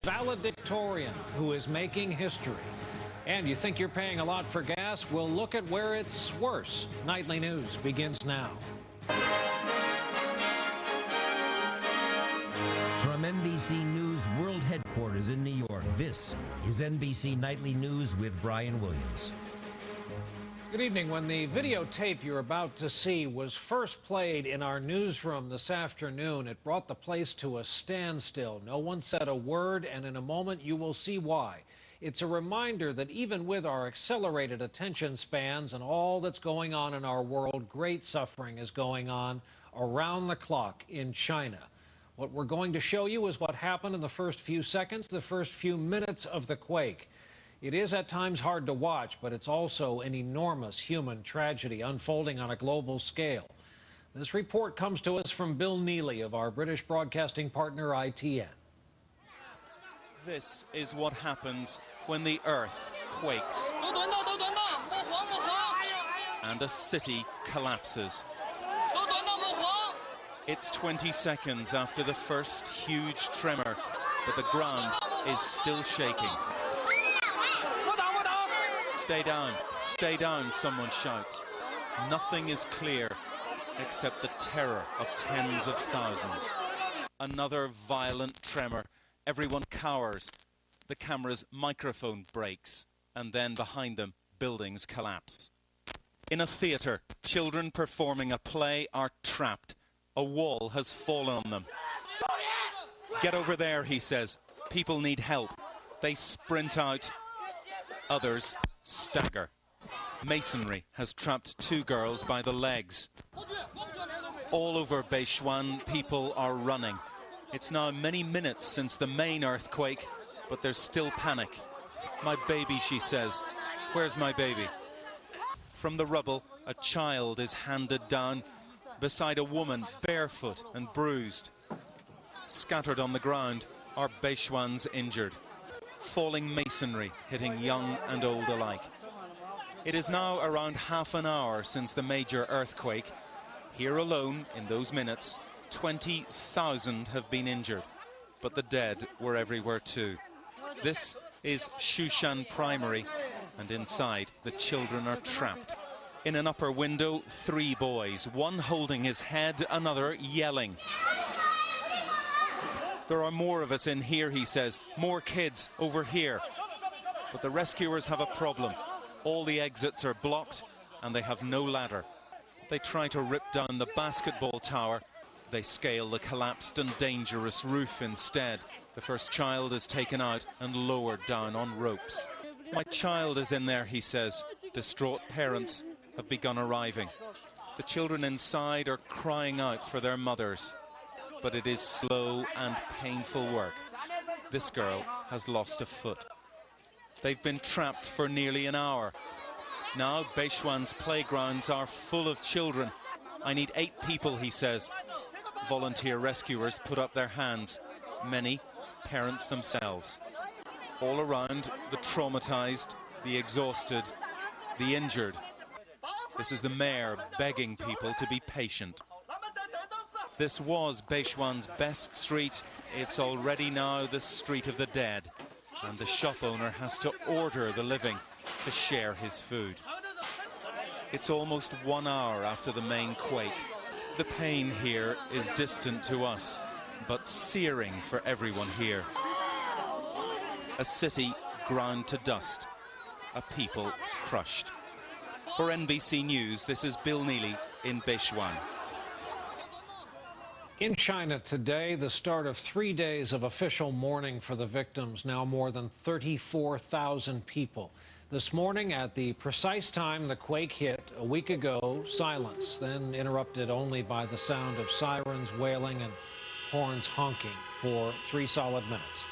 valedictorian who is making history. And you think you're paying a lot for gas? Well, look at where it's worse. Nightly News begins now. From NBC News World Headquarters in New York, this is NBC Nightly News with Brian Williams. Good evening. When the videotape you're about to see was first played in our newsroom this afternoon, it brought the place to a standstill. No one said a word, and in a moment you will see why. It's a reminder that even with our accelerated attention spans and all that's going on in our world, great suffering is going on around the clock in China. What we're going to show you is what happened in the first few seconds, the first few minutes of the quake. It is at times hard to watch, but it's also an enormous human tragedy unfolding on a global scale. This report comes to us from Bill Neely of our British broadcasting partner ITN. This is what happens when the earth quakes and a city collapses. It's 20 seconds after the first huge tremor, but the ground is still shaking. Stay down, someone shouts. Nothing is clear except the terror of tens of thousands. Another violent tremor. Everyone cowers. The camera's microphone breaks, and then behind them, buildings collapse. In a theatre, children performing a play are trapped. A wall has fallen on them. Get over there, he says. People need help. They sprint out. Others stagger. Masonry has trapped two girls by the legs. All over Beichuan, people are running. It's now many minutes since the main earthquake, but there's still panic. My baby, she says. Where's my baby? From the rubble, a child is handed down beside a woman, barefoot and bruised. Scattered on the ground are Beichuans injured. Falling masonry hitting young and old alike. It is now around half an hour since the major earthquake. Here alone, in those minutes, 20,000 have been injured, but the dead were everywhere too. This is Shushan Primary, and inside the children are trapped. In an upper window, 3 boys, one holding his head, another yelling. There are more of us in here, he says, more kids over here. But the rescuers have a problem. All the exits are blocked and they have no ladder. They try to rip down the basketball tower. They scale the collapsed and dangerous roof instead. The first child is taken out and lowered down on ropes. My child is in there, he says. Distraught parents have begun arriving. The children inside are crying out for their mothers. But it is slow and painful work. This girl has lost a foot. They've been trapped for nearly an hour. Now Beichuan's playgrounds are full of children. I need 8 people, he says. Volunteer rescuers put up their hands. Many parents themselves. All around, the traumatized, the exhausted, the injured. This is the mayor begging people to be patient. This was Beichuan's best street. It's already now the street of the dead. And the shop owner has to order the living to share his food. It's almost 1 hour after the main quake. The pain here is distant to us, but searing for everyone here. A city ground to dust. A people crushed. For NBC News, this is Bill Neely in Beichuan. In China today, the start of 3 days of official mourning for the victims, now more than 34,000 people. This morning, at the precise time the quake hit a week ago, silence, then interrupted only by the sound of sirens wailing and horns honking for 3 solid minutes.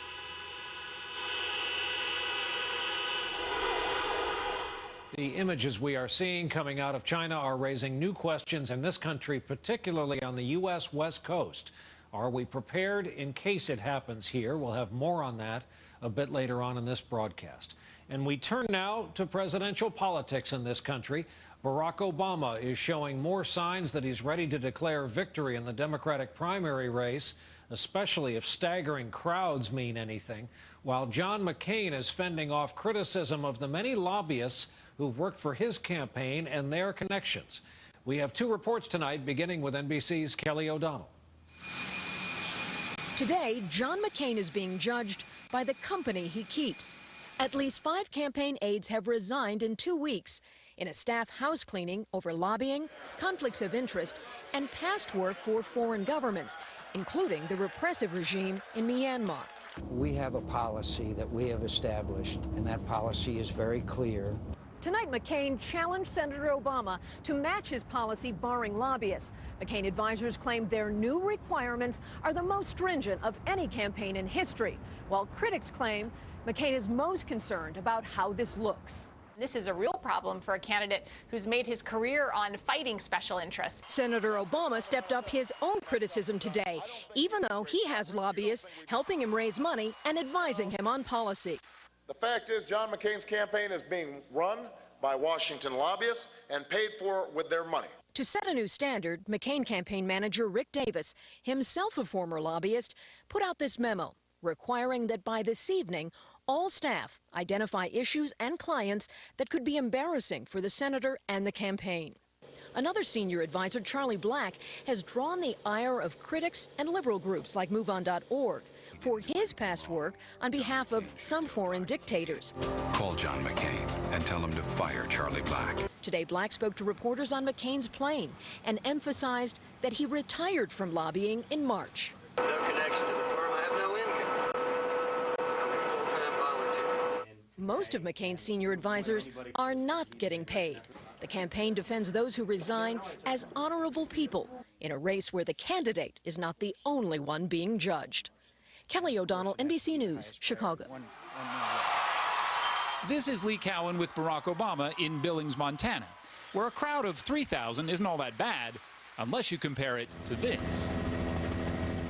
The images we are seeing coming out of China are raising new questions in this country, particularly on the U.S. West Coast. Are we prepared in case it happens here? We'll have more on that a bit later on in this broadcast. And we turn now to presidential politics in this country. Barack Obama is showing more signs that he's ready to declare victory in the Democratic primary race especially if staggering crowds mean anything, while John McCain is fending off criticism of the many lobbyists who've worked for his campaign and their connections. We have two reports tonight, beginning with NBC's Kelly O'Donnell. Today, John McCain is being judged by the company he keeps. At least 5 campaign aides have resigned in 2 weeks in a staff house cleaning over lobbying, conflicts of interest, and past work for foreign governments, including the repressive regime in Myanmar. We have a policy that we have established, and that policy is very clear. Tonight, McCain challenged Senator Obama to match his policy barring lobbyists. McCain advisors claim their new requirements are the most stringent of any campaign in history, while critics claim McCain is most concerned about how this looks. This is a real problem for a candidate who's made his career on fighting special interests. Senator Obama stepped up his own criticism today, even though he has lobbyists helping him raise money and advising him on policy. The fact is, John McCain's campaign is being run by Washington lobbyists and paid for with their money. To set a new standard, McCain campaign manager Rick Davis, himself a former lobbyist, put out this memo requiring that by this evening, all staff identify issues and clients that could be embarrassing for the senator and the campaign. Another senior advisor, Charlie Black, has drawn the ire of critics and liberal groups like MoveOn.org for his past work on behalf of some foreign dictators. Call John McCain and tell him to fire Charlie Black. Today, Black spoke to reporters on McCain's plane and emphasized that he retired from lobbying in March. No connection to the firm. I have no income. I'm a full-time volunteer. Most of McCain's senior advisors are not getting paid. The campaign defends those who resign as honorable people in a race where the candidate is not the only one being judged. Kelly O'Donnell, NBC News, Chicago. This is Lee Cowan with Barack Obama in Billings, Montana, where a crowd of 3,000 isn't all that bad unless you compare it to this.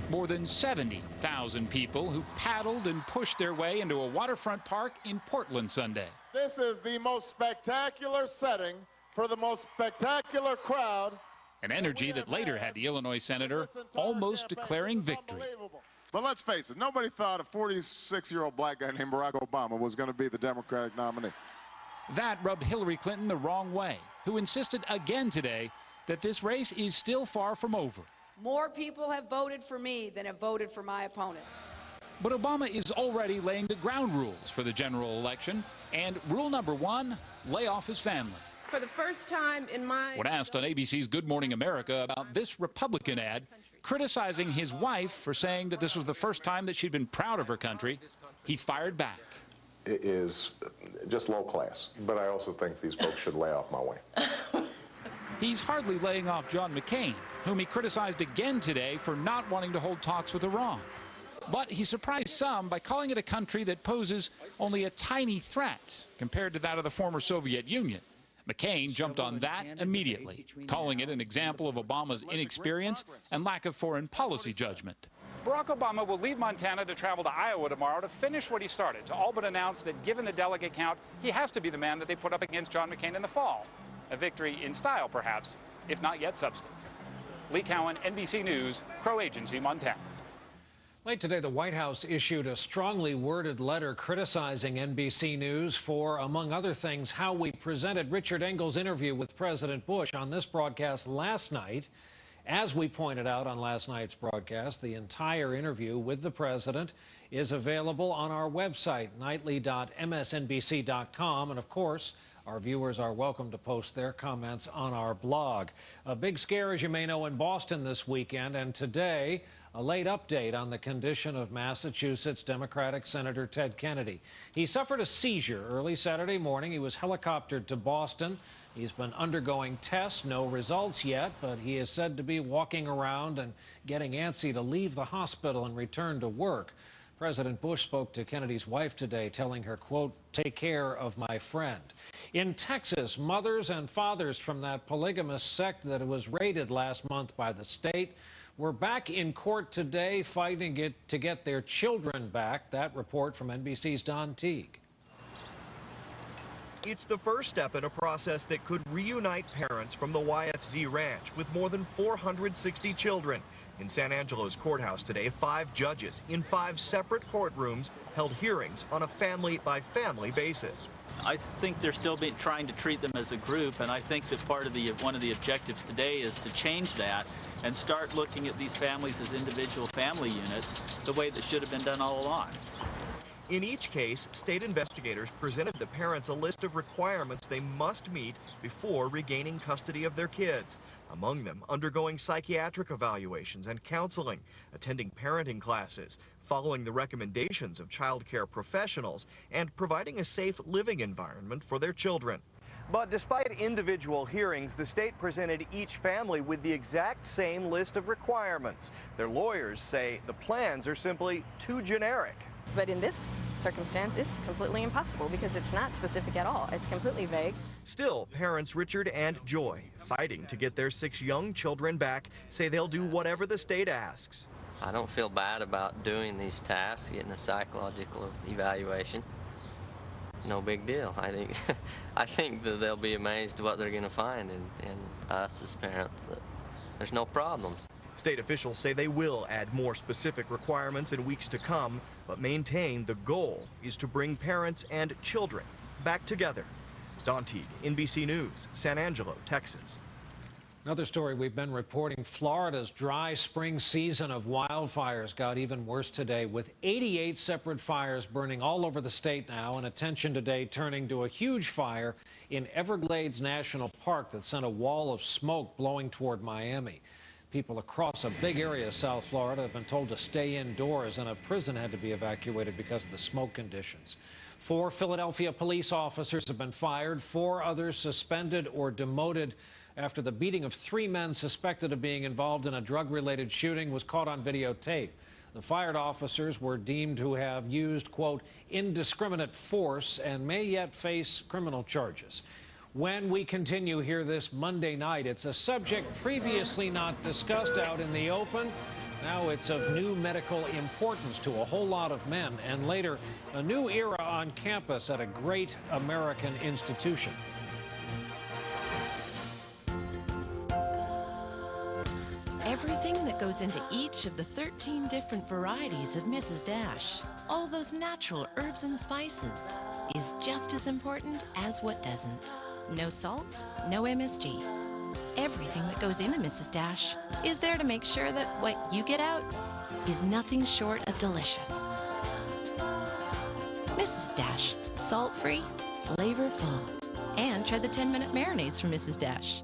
More than 70,000 people who paddled and pushed their way into a waterfront park in Portland Sunday. This is the most spectacular setting for the most spectacular crowd. An energy that later had the Illinois senator almost declaring victory. But let's face it, nobody thought a 46-year-old black guy named Barack Obama was going to be the Democratic nominee. That rubbed Hillary Clinton the wrong way, who insisted again today that this race is still far from over. More people have voted for me than have voted for my opponent. But Obama is already laying the ground rules for the general election, and rule number 1, lay off his family. For the first time in my... When asked on ABC's Good Morning America about this Republican ad, criticizing his wife for saying that this was the first time that she'd been proud of her country, he fired back. It is just low class, but I also think these folks should lay off my wife. He's hardly laying off John McCain, whom he criticized again today for not wanting to hold talks with Iran. But he surprised some by calling it a country that poses only a tiny threat compared to that of the former Soviet Union. McCain jumped on that immediately, calling it an example of Obama's inexperience and lack of foreign policy judgment. Barack Obama will leave Montana to travel to Iowa tomorrow to finish what he started, to all but announce that given the delegate count, he has to be the man that they put up against John McCain in the fall. A victory in style, perhaps, if not yet substance. Lee Cowan, NBC News, Crow Agency, Montana. Late today, the White House issued a strongly worded letter criticizing NBC News for, among other things, how we presented Richard Engel's interview with President Bush on this broadcast last night. As we pointed out on last night's broadcast, the entire interview with the president is available on our website, nightly.msnbc.com, and of course, our viewers are welcome to post their comments on our blog. A big scare, as you may know, in Boston this weekend, and today, a late update on the condition of Massachusetts Democratic Senator Ted Kennedy. He suffered a seizure early Saturday morning. He was helicoptered to Boston. He's been undergoing tests, no results yet, but he is said to be walking around and getting antsy to leave the hospital and return to work. President Bush spoke to Kennedy's wife today, telling her, quote, "Take care of my friend." In Texas, mothers and fathers from that polygamous sect that was raided last month by the state were back in court today fighting to get their children back. That report from NBC's Don Teague. It's the first step in a process that could reunite parents from the YFZ ranch with more than 460 children. In San Angelo's courthouse today, 5 judges in 5 separate courtrooms held hearings on a family-by-family basis. I think they're still trying to treat them as a group, and I think that one of the objectives today is to change that and start looking at these families as individual family units the way that should have been done all along. In each case, state investigators presented the parents a list of requirements they must meet before regaining custody of their kids. Among them, undergoing psychiatric evaluations and counseling, attending parenting classes, following the recommendations of child care professionals, and providing a safe living environment for their children. But despite individual hearings, the state presented each family with the exact same list of requirements. Their lawyers say the plans are simply too generic. But in this circumstance, it's completely impossible because it's not specific at all. It's completely vague. Still, parents Richard and Joy, fighting to get their 6 young children back, say they'll do whatever the state asks. I don't feel bad about doing these tasks, getting a psychological evaluation. No big deal. I think that they'll be amazed at what they're going to find in us as parents, that there's no problems. State officials say they will add more specific requirements in weeks to come, but maintain the goal is to bring parents and children back together. Don Teague, NBC News, San Angelo, Texas. Another story we've been reporting, Florida's dry spring season of wildfires got even worse today, with 88 separate fires burning all over the state now, and attention today turning to a huge fire in Everglades National Park that sent a wall of smoke blowing toward Miami. People across a big area of South Florida have been told to stay indoors, and a prison had to be evacuated because of the smoke conditions. 4 Philadelphia police officers have been fired, 4 others suspended or demoted after the beating of 3 men suspected of being involved in a drug-related shooting was caught on videotape. The fired officers were deemed to have used, quote, indiscriminate force and may yet face criminal charges. When we continue here this Monday night, it's a subject previously not discussed out in the open. Now it's of new medical importance to a whole lot of men. And later, a new era on campus at a great American institution. Everything that goes into each of the 13 different varieties of Mrs. Dash, all those natural herbs and spices, is just as important as what doesn't. No salt, no MSG. Everything that goes into Mrs. Dash is there to make sure that what you get out is nothing short of delicious. Mrs. Dash, salt-free, flavorful. And try the 10-minute marinades from Mrs. Dash.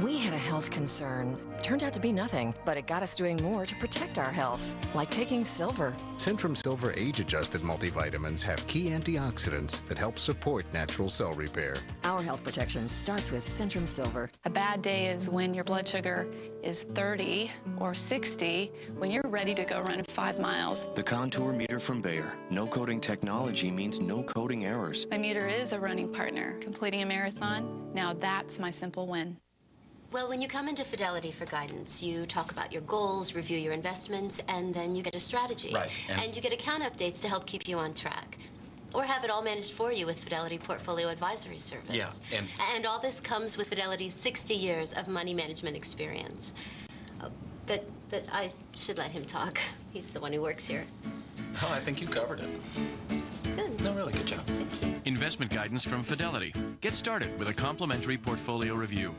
We had a health concern. Turned out to be nothing, but it got us doing more to protect our health, like taking silver. Centrum Silver age-adjusted multivitamins have key antioxidants that help support natural cell repair. Our health protection starts with Centrum Silver. A bad day is when your blood sugar is 30 or 60 when you're ready to go run 5 miles. The Contour meter from Bayer. No coding technology means no coding errors. My meter is a running partner. Completing a marathon, now that's my simple win. Well, when you come into Fidelity for guidance, you talk about your goals, review your investments, and then you get a strategy. Right. And you get account updates to help keep you on track. Or have it all managed for you with Fidelity Portfolio Advisory Service. Yeah, and all this comes with Fidelity's 60 years of money management experience. But I should let him talk. He's the one who works here. Oh, I think you covered it. Good. No, really good job. Investment guidance from Fidelity. Get started with a complimentary portfolio review.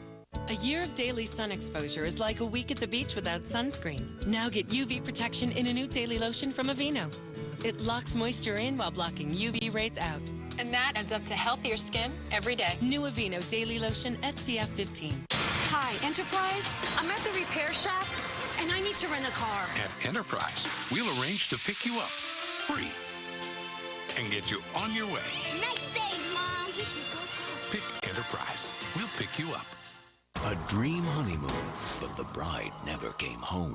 A year of daily sun exposure is like a week at the beach without sunscreen. Now get UV protection in a new daily lotion from Aveeno. It locks moisture in while blocking UV rays out. And that adds up to healthier skin every day. New Aveeno Daily Lotion SPF 15. Hi, Enterprise. I'm at the repair shop, and I need to rent a car. At Enterprise, we'll arrange to pick you up free and get you on your way. Nice day, Mom. Pick Enterprise. We'll pick you up. A dream honeymoon, but the bride never came home.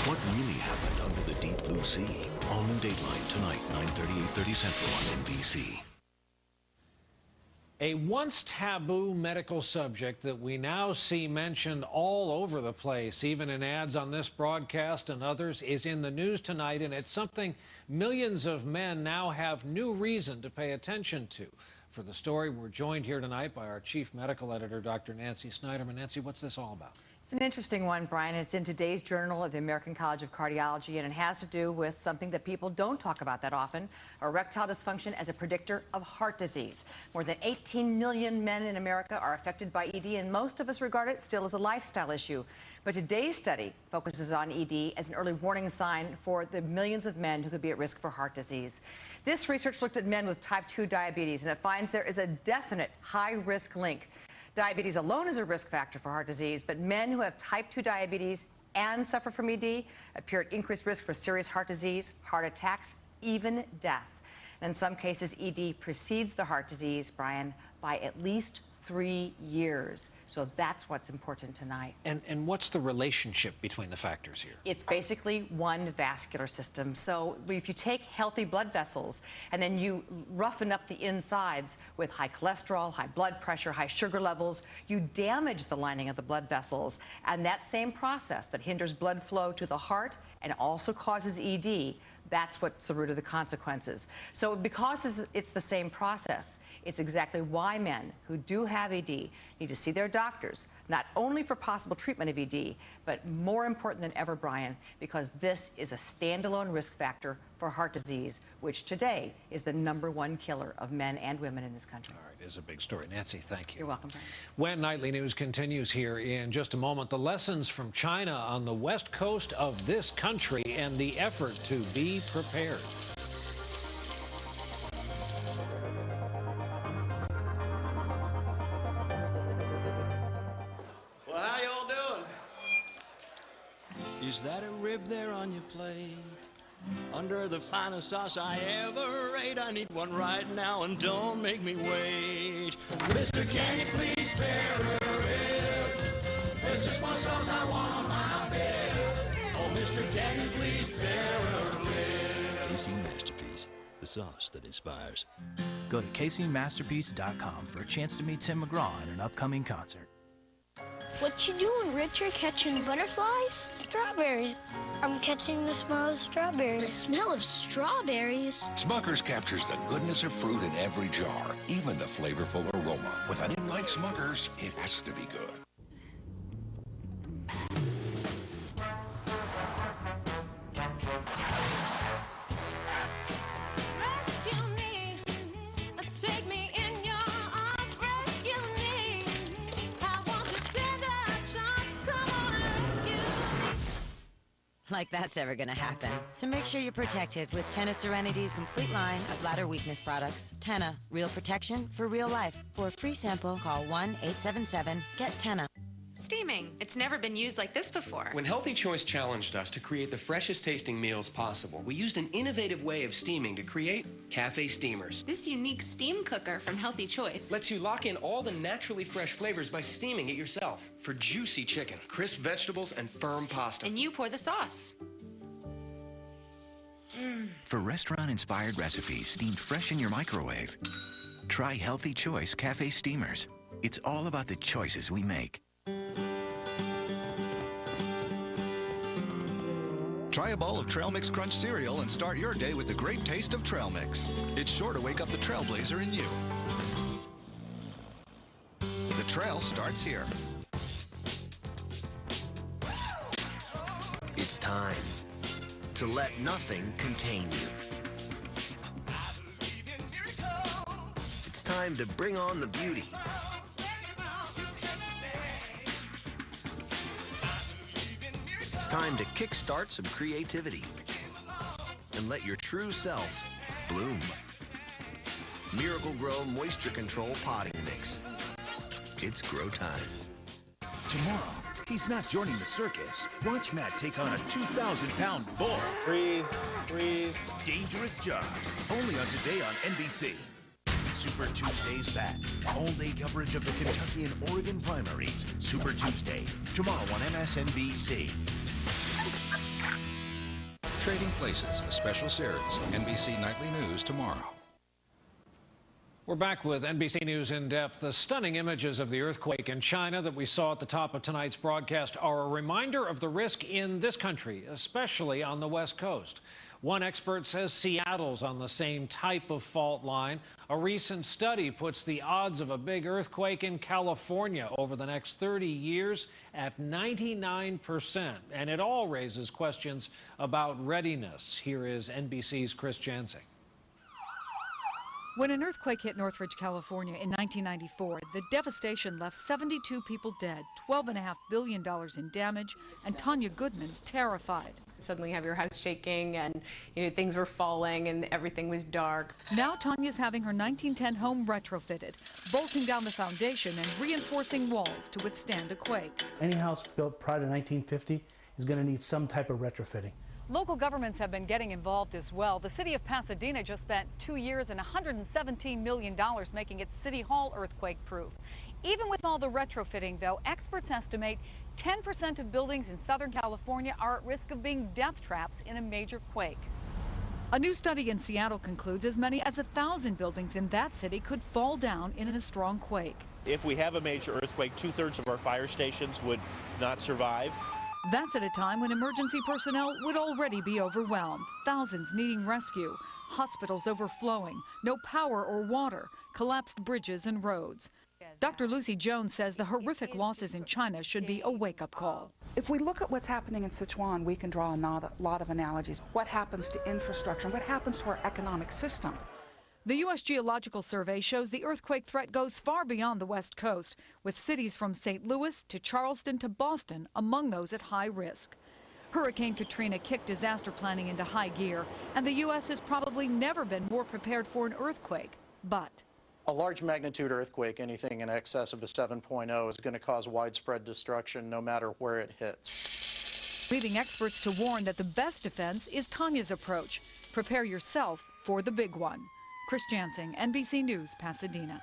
What really happened under the deep blue sea? All new Dateline tonight, 9:30, 8:30 Central on NBC. A once taboo medical subject that we now see mentioned all over the place, even in ads on this broadcast and others, is in the news tonight, and it's something millions of men now have new reason to pay attention to. For the story, we're joined here tonight by our chief medical editor, Dr. Nancy Snyderman. Nancy, what's this all about? It's an interesting one, Brian. It's in today's Journal of the American College of Cardiology, and it has to do with something that people don't talk about that often, erectile dysfunction as a predictor of heart disease. More than 18 million men in America are affected by ED, and most of us regard it still as a lifestyle issue. But today's study focuses on ED as an early warning sign for the millions of men who could be at risk for heart disease. This research looked at men with type 2 diabetes, and it finds there is a definite high-risk link. Diabetes alone is a risk factor for heart disease, but men who have type 2 diabetes and suffer from ED appear at increased risk for serious heart disease, heart attacks, even death. And in some cases, ED precedes the heart disease, Brian, by at least 3 years. So that's what's important tonight. And what's the relationship between the factors here? It's basically one vascular system. So if you take healthy blood vessels and then you roughen up the insides with high cholesterol, high blood pressure, high sugar levels, you damage the lining of the blood vessels. And that same process that hinders blood flow to the heart and also causes ED, that's what's the root of the consequences. So because it's the same process, it's exactly why men who do have ED need to see their doctors, not only for possible treatment of ED, but more important than ever, Brian, because this is a standalone risk factor for heart disease, which today is the #1 killer of men and women in this country. All right, it is a big story. Nancy, thank you. You're welcome, Brian. When Nightly News continues here in just a moment, the lessons from China on the west coast of this country and the effort to be prepared. Well, how y'all doing? Is that a rib there on your plate? Under the finest sauce I ever ate. I need one right now and don't make me wait. Mister, can you please spare a rib? There's just one sauce I want on my bed. Oh, mister, can you please spare a rib? KC Masterpiece, the sauce that inspires. Go to KCMasterpiece.com for a chance to meet Tim McGraw at an upcoming concert. What you doing, Richard? Catching butterflies? Strawberries. I'm catching the smell of strawberries. The smell of strawberries? Smucker's captures the goodness of fruit in every jar, even the flavorful aroma. With a name like Smucker's, it has to be good. Like that's ever gonna happen. So make sure you're protected with Tena Serenity's complete line of bladder weakness products. Tena, real protection for real life. For a free sample, call 1-877-GET-TENA. Steaming. It's never been used like this before. When Healthy Choice challenged us to create the freshest tasting meals possible, we used an innovative way of steaming to create cafe steamers. This unique steam cooker from Healthy Choice Lets you lock in all the naturally fresh flavors by steaming it yourself. For juicy chicken, crisp vegetables, and firm pasta. and you pour the sauce. For restaurant-inspired recipes steamed fresh in your microwave, try Healthy Choice Cafe Steamers. It's all about the choices we make. Try a bowl of Trail Mix Crunch cereal and start your day with the great taste of Trail Mix. It's sure to wake up the trailblazer in you. The trail starts here. It's time to let nothing contain you. It's time to bring on the beauty. It's time to kickstart some creativity and let your true self bloom. Miracle Grow Moisture Control Potting Mix. It's grow time. Tomorrow, he's not joining the circus. Watch Matt take on a 2,000-pound bull. Breathe, breathe. Dangerous Jobs, only on Today on NBC. Super Tuesday's back. All-day coverage of the Kentucky and Oregon primaries. Super Tuesday, tomorrow on MSNBC. Trading Places, a special series. NBC Nightly News tomorrow. We're back with NBC News In Depth. The stunning images of the earthquake in China that we saw at the top of tonight's broadcast are a reminder of the risk in this country, especially on the West Coast. One expert says Seattle's on the same type of fault line. A recent study puts the odds of a big earthquake in California over the next 30 years at 99%. And it all raises questions about readiness. Here is NBC's Chris Jansing. When an earthquake hit Northridge, California in 1994, the devastation left 72 people dead, $12.5 billion in damage, and Tanya Goodman terrified. Suddenly you have your house shaking and things were falling and everything was dark. Now Tanya's having her 1910 home retrofitted, bolting down the foundation and reinforcing walls to withstand a quake. Any house built prior to 1950 is going to need some type of retrofitting. Local governments have been getting involved as well. The city of Pasadena just spent 2 years and $117 million making its city hall earthquake-proof. Even with all the retrofitting, though, experts estimate 10% of buildings in Southern California are at risk of being death traps in a major quake. A new study in Seattle concludes as many as 1,000 buildings in that city could fall down in a strong quake. If we have a major earthquake, 2/3 of our fire stations would not survive. That's at a time when emergency personnel would already be overwhelmed, thousands needing rescue, hospitals overflowing, no power or water, collapsed bridges and roads. Dr. Lucy Jones says the horrific losses in China should be a wake-up call. If we look at what's happening in Sichuan, we can draw a lot of analogies. What happens to infrastructure? What happens to our economic system? The U.S. Geological Survey shows the earthquake threat goes far beyond the West Coast, with cities from St. Louis to Charleston to Boston among those at high risk. Hurricane Katrina kicked disaster planning into high gear, and the U.S. has probably never been more prepared for an earthquake. But a large magnitude earthquake, anything in excess of a 7.0, is going to cause widespread destruction no matter where it hits. Leaving experts to warn that the best defense is Tanya's approach. Prepare yourself for the big one. Chris Jansing, NBC News, Pasadena.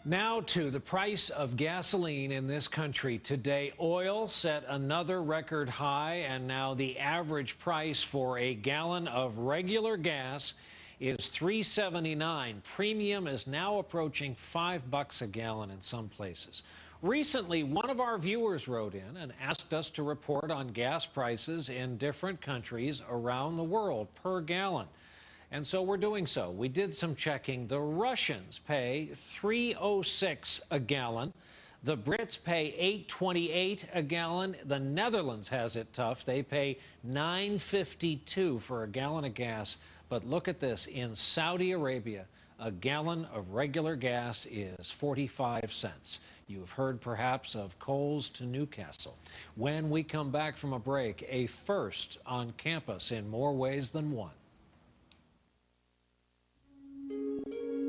Now to the price of gasoline in this country. Today, oil set another record high, and now the average price for a gallon of regular gas is $3.79. Premium is now approaching $5 a gallon in some places. Recently, one of our viewers wrote in and asked us to report on gas prices in different countries around the world per gallon. And so we're doing so. We did some checking. The Russians pay $3.06 a gallon. The Brits pay $8.28 a gallon. The Netherlands has it tough. They pay $9.52 for a gallon of gas. But look at this. In Saudi Arabia, a gallon of regular gas is 45 cents. You've heard perhaps of Coles to Newcastle. When we come back from a break, a first on campus in more ways than one.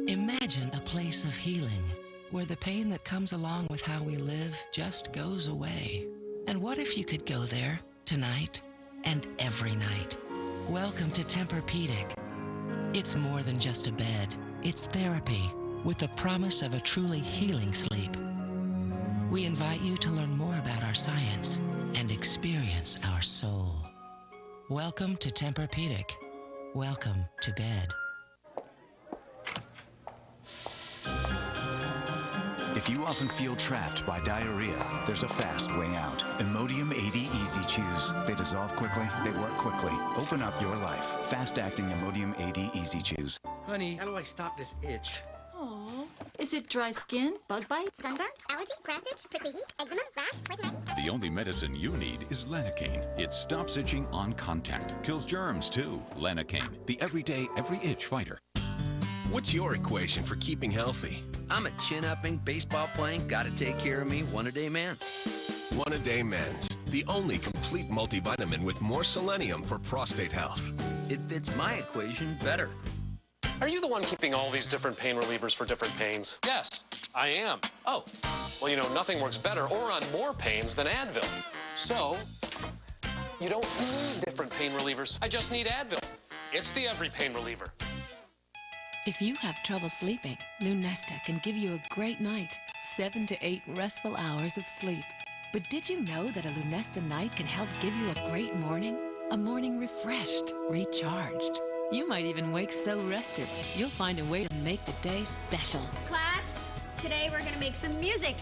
Imagine a place of healing, where the pain that comes along with how we live just goes away. And what if you could go there tonight and every night? Welcome to Tempur-Pedic. It's more than just a bed. It's therapy with the promise of a truly healing sleep. We invite you to learn more about our science and experience our soul. Welcome to Tempur-Pedic. Welcome to bed. If you often feel trapped by diarrhea, there's a fast way out. Imodium 80 Easy Chews. They dissolve quickly, they work quickly. Open up your life. Fast-acting Imodium 80 Easy Chews. Honey, how do I stop this itch? Oh, is it dry skin, bug bite, sunburn, allergy, grass itch, prickly heat, eczema, rash, poison ivy? The only medicine you need is Lanacane. It stops itching on contact. Kills germs, too. Lanacane, the everyday, every itch fighter. What's your equation for keeping healthy? I'm a chin-upping, baseball-playing, gotta-take-care-of-me, one-a-day man. One-a-day men's, the only complete multivitamin with more selenium for prostate health. It fits my equation better. Are you the one keeping all these different pain relievers for different pains? Yes, I am. Oh, well, nothing works better or on more pains than Advil. So, you don't need different pain relievers. I just need Advil. It's the every pain reliever. If you have trouble sleeping, Lunesta can give you a great night, 7 to 8 restful hours of sleep. But did you know that a Lunesta night can help give you a great morning? A morning refreshed, recharged. You might even wake so rested, you'll find a way to make the day special. Class, today we're gonna make some music.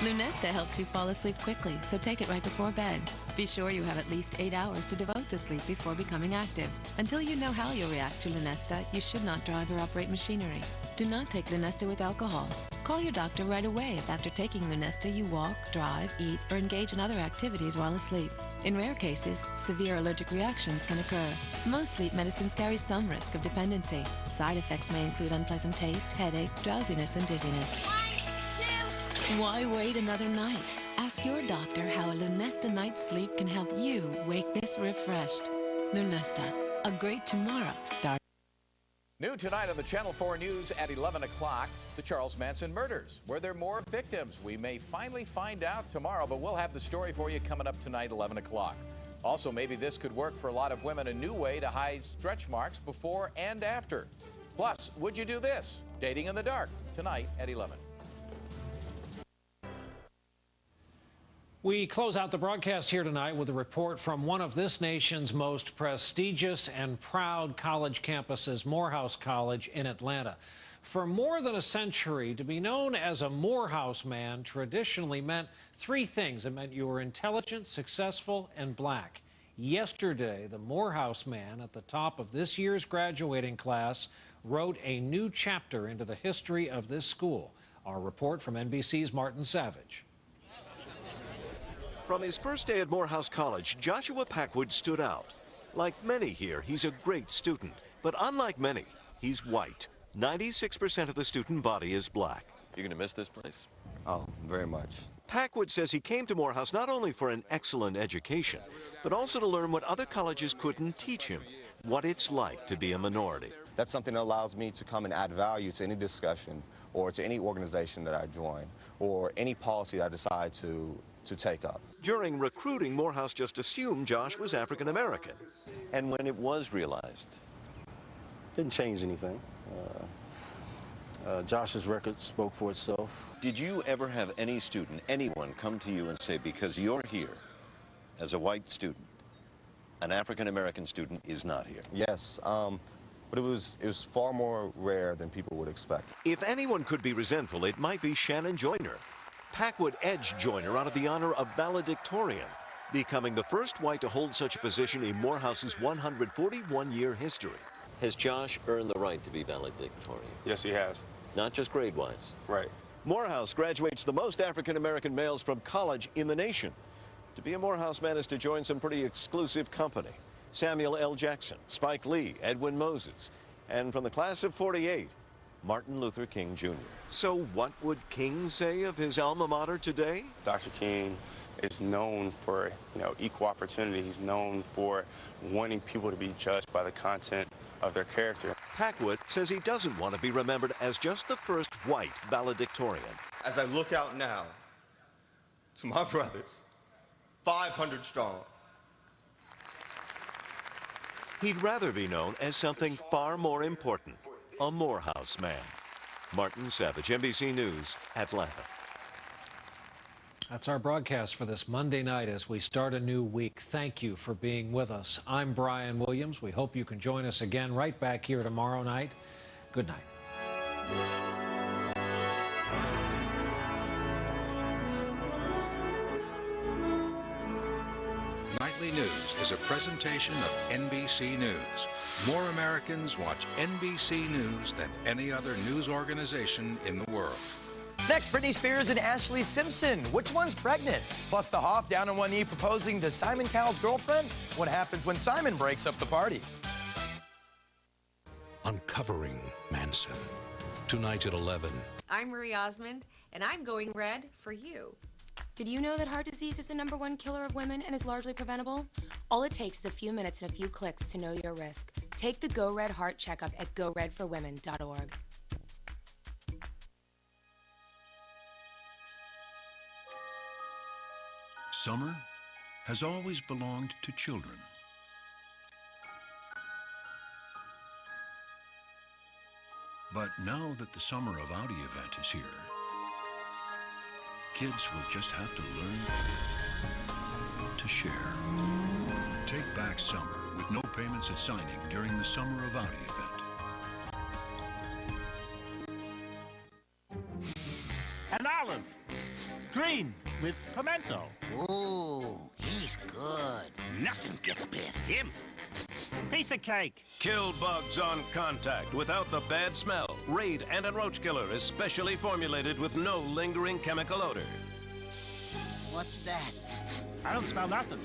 Lunesta helps you fall asleep quickly, so take it right before bed. Be sure you have at least 8 hours to devote to sleep before becoming active. Until you know how you'll react to Lunesta, you should not drive or operate machinery. Do not take Lunesta with alcohol. Call your doctor right away if after taking Lunesta you walk, drive, eat, or engage in other activities while asleep. In rare cases, severe allergic reactions can occur. Most sleep medicines carry some risk of dependency. Side effects may include unpleasant taste, headache, drowsiness, and dizziness. Why wait another night? Ask your doctor how a Lunesta night's sleep can help you wake this refreshed. Lunesta, a great tomorrow starts. New tonight on the Channel 4 News at 11 o'clock, the Charles Manson murders. Were there more victims? We may finally find out tomorrow, but we'll have the story for you coming up tonight, 11 o'clock. Also, maybe this could work for a lot of women, a new way to hide stretch marks before and after. Plus, would you do this? Dating in the dark, tonight at 11. We close out the broadcast here tonight with a report from one of this nation's most prestigious and proud college campuses, Morehouse College in Atlanta. For more than a century, to be known as a Morehouse man traditionally meant three things. It meant you were intelligent, successful, and black. Yesterday, the Morehouse man at the top of this year's graduating class wrote a new chapter into the history of this school. Our report from NBC's Martin Savage. From his first day at Morehouse College, Joshua Packwood stood out. Like many here, he's a great student. But unlike many, he's white. 96% of the student body is black. You're going to miss this place? Oh, very much. Packwood says he came to Morehouse not only for an excellent education, but also to learn what other colleges couldn't teach him, what it's like to be a minority. That's something that allows me to come and add value to any discussion or to any organization that I join or any policy that I decide to take up. During recruiting, Morehouse just assumed Josh was African American. And when it was realized? Didn't change anything. Josh's record spoke for itself. Did you ever have any student, anyone, come to you and say, because you're here as a white student, an African American student is not here? Yes, but it was far more rare than people would expect. If anyone could be resentful, it might be Shannon Joyner. Packwood edged Joyner out of the honor of valedictorian, becoming the first white to hold such a position in Morehouse's 141-year history. Has Josh earned the right to be valedictorian? Yes, he has. Not just grade-wise? Right. Morehouse graduates the most African-American males from college in the nation. To be a Morehouse man is to join some pretty exclusive company. Samuel L. Jackson, Spike Lee, Edwin Moses, and from the class of '48, Martin Luther King Jr. So what would King say of his alma mater today? Dr. King is known for, equal opportunity. He's known for wanting people to be judged by the content of their character. Packwood says he doesn't want to be remembered as just the first white valedictorian. As I look out now to my brothers, 500 strong, he'd rather be known as something far more important, a Morehouse man. Martin Savage, NBC News, Atlanta. That's our broadcast for this Monday night as we start a new week. Thank you for being with us. I'm Brian Williams. We hope you can join us again right back here tomorrow night. Good night. Nightly News is a presentation of NBC News. More Americans watch NBC News than any other news organization in the world. Next, Britney Spears and Ashley Simpson. Which one's pregnant? Plus, the Hoff down on one knee proposing to Simon Cowell's girlfriend. What happens when Simon breaks up the party? Uncovering Manson. Tonight at 11. I'm Marie Osmond, and I'm going red for you. Did you know that heart disease is the #1 killer of women and is largely preventable? All it takes is a few minutes and a few clicks to know your risk. Take the Go Red Heart Checkup at goredforwomen.org. Summer has always belonged to children. But now that the Summer of Audi event is here, kids will just have to learn to share. Take back summer with no payments at signing during the Summer of Audi event. An olive, green. with pimento. Ooh, he's good. Nothing gets past him. Piece of cake. Kill bugs on contact without the bad smell. Raid Anti-Roach Killer is specially formulated with no lingering chemical odor. What's that? I don't smell nothing.